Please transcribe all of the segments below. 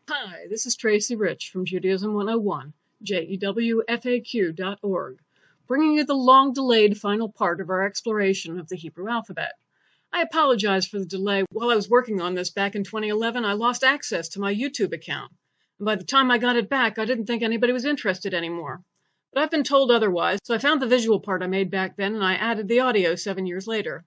Hi, this is Tracy Rich from Judaism 101, JEWFAQ.org, bringing you the long-delayed final part of our exploration of the Hebrew alphabet. I apologize for the delay. While I was working on this back in 2011, I lost access to my YouTube account. And by the time I got it back, I didn't think anybody was interested anymore. But I've been told otherwise, so I found the visual part I made back then and I added the audio 7 years later.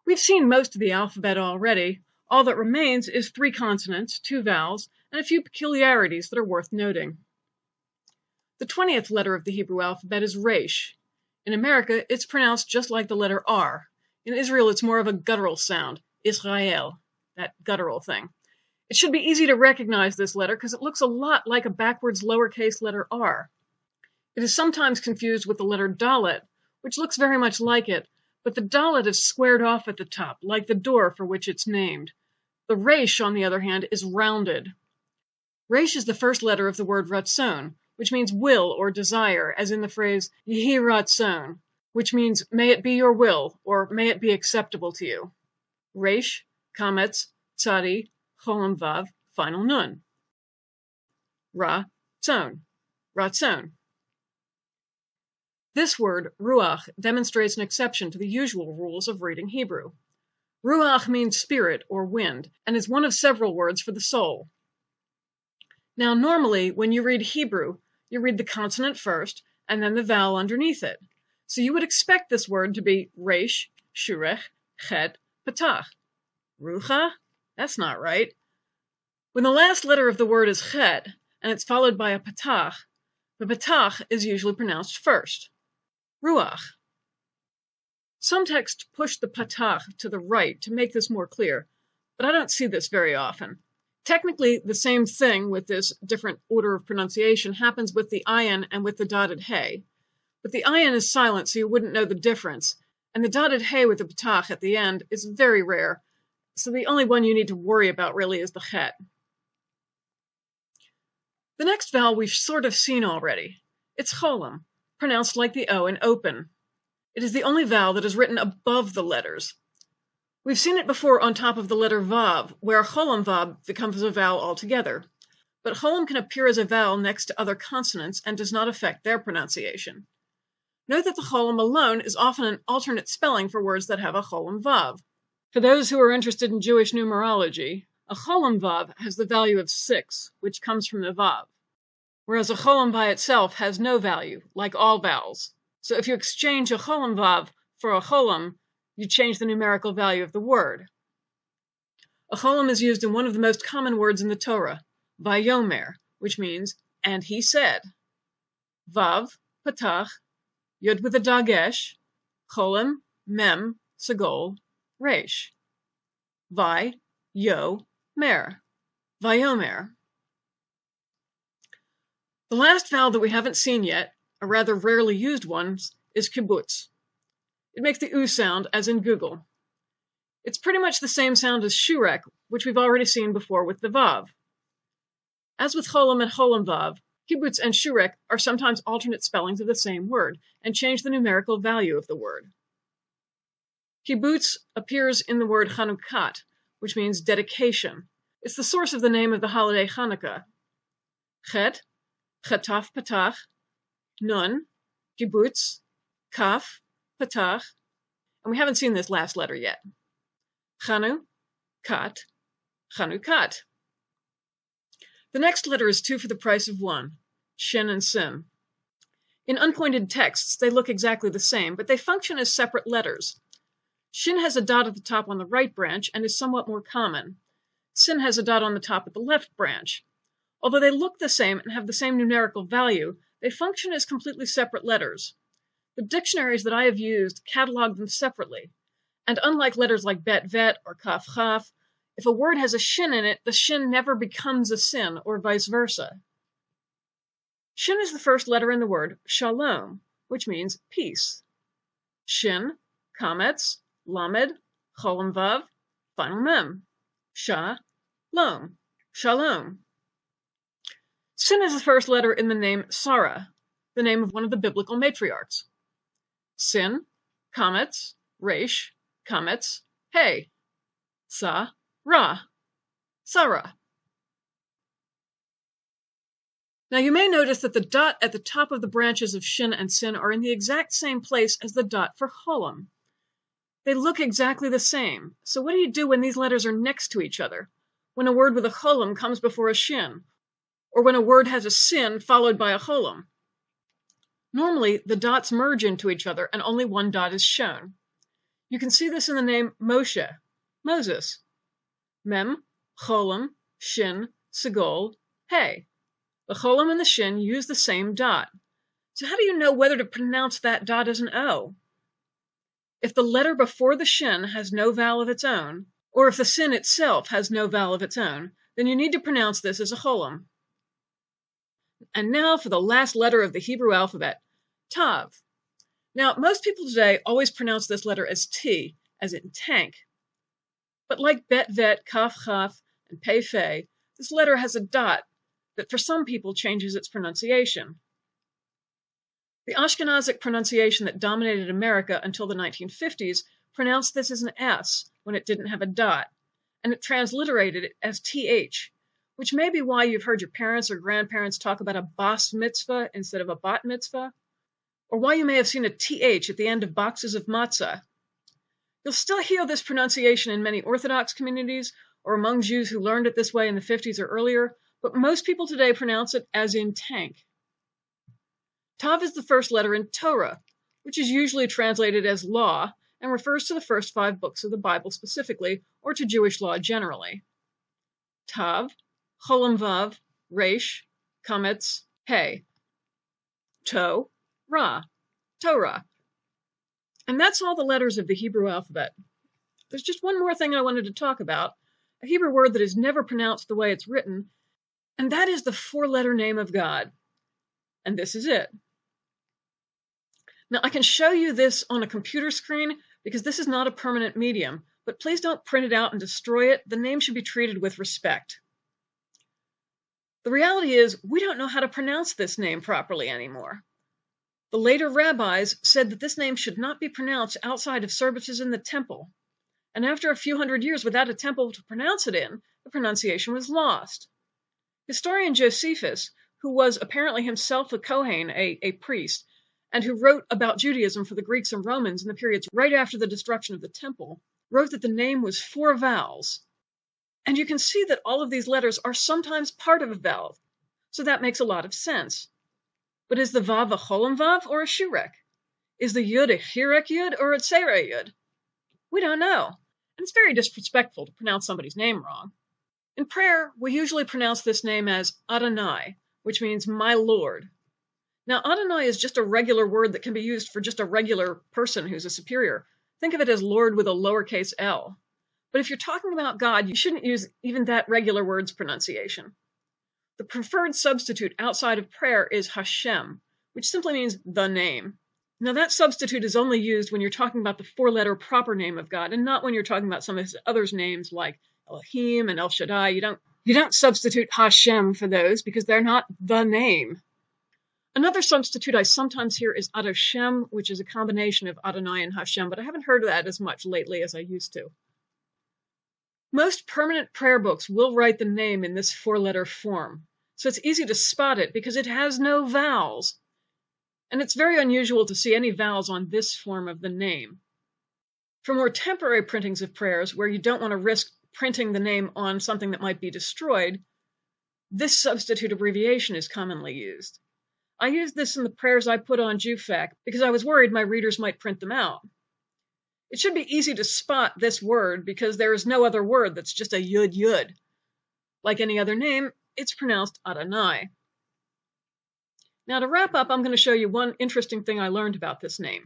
We've seen most of the alphabet already. All that remains is 3 consonants, 2 vowels, and a few peculiarities that are worth noting. The 20th letter of the Hebrew alphabet is Resh. In America, it's pronounced just like the letter R. In Israel, it's more of a guttural sound, Israel, that guttural thing. It should be easy to recognize this letter because it looks a lot like a backwards lowercase letter R. It is sometimes confused with the letter Dalet, which looks very much like it, but the Dalet is squared off at the top, like the door for which it's named. The Resh, on the other hand, is rounded. Resh is the first letter of the word Ratzon, which means will or desire, as in the phrase Yehi Ratzon, which means may it be your will, or may it be acceptable to you. Resh, Kametz, Tzadi, Cholam Vav, final Nun. Ratzon, Ratzon. This word, ruach, demonstrates an exception to the usual rules of reading Hebrew. Ruach means spirit or wind, and is one of several words for the soul. Now, normally, when you read Hebrew, you read the consonant first, and then the vowel underneath it. So you would expect this word to be resh, shurech, chet, patach. Rucha? That's not right. When the last letter of the word is chet, and it's followed by a patach, the patach is usually pronounced first. Ruach. Some texts push the patach to the right to make this more clear, but I don't see this very often. Technically, the same thing with this different order of pronunciation happens with the ayin and with the dotted hey. But the ayin is silent, so you wouldn't know the difference, and the dotted hey with the patach at the end is very rare, so the only one you need to worry about really is the chet. The next vowel we've sort of seen already. It's cholam, pronounced like the O in open. It is the only vowel that is written above the letters. We've seen it before on top of the letter vav, where cholam vav becomes a vowel altogether. But cholam can appear as a vowel next to other consonants and does not affect their pronunciation. Note that the cholam alone is often an alternate spelling for words that have a cholam vav. For those who are interested in Jewish numerology, a cholam vav has the value of 6, which comes from the vav, whereas a cholam by itself has no value, like all vowels. So if you exchange a cholam vav for a cholam, you change the numerical value of the word. A cholam is used in one of the most common words in the Torah, vayomer, which means, and he said. Vav, patach, yud with a dagesh, cholam, mem, sagol, resh. Vi, yo, mer, vayomer. The last vowel that we haven't seen yet, a rather rarely used one, is kibbutz. It makes the oo sound, as in Google. It's pretty much the same sound as shurek, which we've already seen before with the vav. As with cholam and cholam vav, kibbutz and shurek are sometimes alternate spellings of the same word, and change the numerical value of the word. Kibbutz appears in the word Chanukat, which means dedication. It's the source of the name of the holiday Hanukkah. Chet, chetaf patach, nun, kibbutz, kaf, patach, and we haven't seen this last letter yet. Chanu, kat, chanukat. The next letter is 2 for the price of 1, shin and sim. In unpointed texts, they look exactly the same, but they function as separate letters. Shin has a dot at the top on the right branch and is somewhat more common. Sin has a dot on the top at the left branch. Although they look the same and have the same numerical value, they function as completely separate letters. The dictionaries that I have used catalog them separately, and unlike letters like bet vet or kaf chaf, if a word has a shin in it, the shin never becomes a sin, or vice versa. Shin is the first letter in the word shalom, which means peace. Shin, kametz, lamed, cholam vav, final mem. Shalom, shalom. Sin is the first letter in the name Sarah, the name of one of the biblical matriarchs. Sin, kametz, resh, kametz, hey. Sa, ra, Sarah. Now you may notice that the dot at the top of the branches of shin and sin are in the exact same place as the dot for cholam. They look exactly the same. So what do you do when these letters are next to each other? When a word with a cholam comes before a shin, or when a word has a sin followed by a cholam? Normally, the dots merge into each other and only one dot is shown. You can see this in the name Moshe, Moses. Mem, cholam, shin, segol, hey. The cholam and the shin use the same dot. So how do you know whether to pronounce that dot as an O? If the letter before the shin has no vowel of its own, or if the sin itself has no vowel of its own, then you need to pronounce this as a cholam. And now for the last letter of the Hebrew alphabet, Tav. Now, most people today always pronounce this letter as T, as in tank. But like Bet, Vet, Kaf, Chaf, and Pei, Fei, this letter has a dot that for some people changes its pronunciation. The Ashkenazic pronunciation that dominated America until the 1950s pronounced this as an S when it didn't have a dot, and it transliterated it as TH, which may be why you've heard your parents or grandparents talk about a bas mitzvah instead of a bat mitzvah, or why you may have seen a TH at the end of boxes of matzah. You'll still hear this pronunciation in many Orthodox communities or among Jews who learned it this way in the 50s or earlier, but most people today pronounce it as in tank. Tav is the first letter in Torah, which is usually translated as law and refers to the first 5 books of the Bible specifically, or to Jewish law generally. Tav, cholam vav, resh, kametz, hey. To, ra, Torah. And that's all the letters of the Hebrew alphabet. There's just one more thing I wanted to talk about, a Hebrew word that is never pronounced the way it's written, and that is the 4-letter name of God. And this is it. Now, I can show you this on a computer screen because this is not a permanent medium, but please don't print it out and destroy it. The name should be treated with respect. The reality is, we don't know how to pronounce this name properly anymore. The later rabbis said that this name should not be pronounced outside of services in the temple. And after a few hundred years without a temple to pronounce it in, the pronunciation was lost. Historian Josephus, who was apparently himself a Kohen, a priest, and who wrote about Judaism for the Greeks and Romans in the periods right after the destruction of the temple, wrote that the name was 4 vowels. And you can see that all of these letters are sometimes part of a vowel, so that makes a lot of sense. But is the vav a cholam vav or a shirek? Is the yud a chirek yud or a tzereh yud? We don't know, and it's very disrespectful to pronounce somebody's name wrong. In prayer, we usually pronounce this name as Adonai, which means my Lord. Now, Adonai is just a regular word that can be used for just a regular person who's a superior. Think of it as Lord with a lowercase l. But if you're talking about God, you shouldn't use even that regular word's pronunciation. The preferred substitute outside of prayer is Hashem, which simply means the name. Now, that substitute is only used when you're talking about the 4-letter proper name of God, and not when you're talking about some of his other names like Elohim and El Shaddai. You don't substitute Hashem for those because they're not the name. Another substitute I sometimes hear is Adoshem, which is a combination of Adonai and Hashem, but I haven't heard of that as much lately as I used to. Most permanent prayer books will write the name in this 4-letter form, so it's easy to spot it because it has no vowels. And it's very unusual to see any vowels on this form of the name. For more temporary printings of prayers, where you don't want to risk printing the name on something that might be destroyed, this substitute abbreviation is commonly used. I used this in the prayers I put on JewFac because I was worried my readers might print them out. It should be easy to spot this word because there is no other word that's just a yud yud. Like any other name, it's pronounced Adonai. Now to wrap up, I'm going to show you one interesting thing I learned about this name.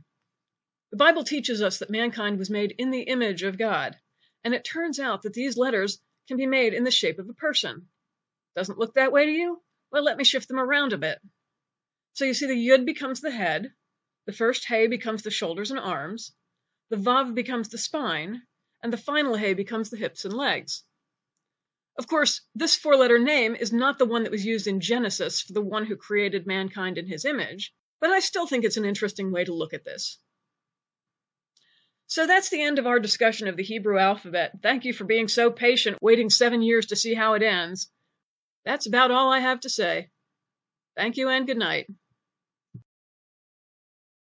The Bible teaches us that mankind was made in the image of God, and it turns out that these letters can be made in the shape of a person. Doesn't look that way to you? Well, let me shift them around a bit. So you see the yud becomes the head, the first hey becomes the shoulders and arms, the vav becomes the spine, and the final hey becomes the hips and legs. Of course, this 4-letter name is not the one that was used in Genesis for the one who created mankind in his image, but I still think it's an interesting way to look at this. So that's the end of our discussion of the Hebrew alphabet. Thank you for being so patient, waiting 7 years to see how it ends. That's about all I have to say. Thank you and good night.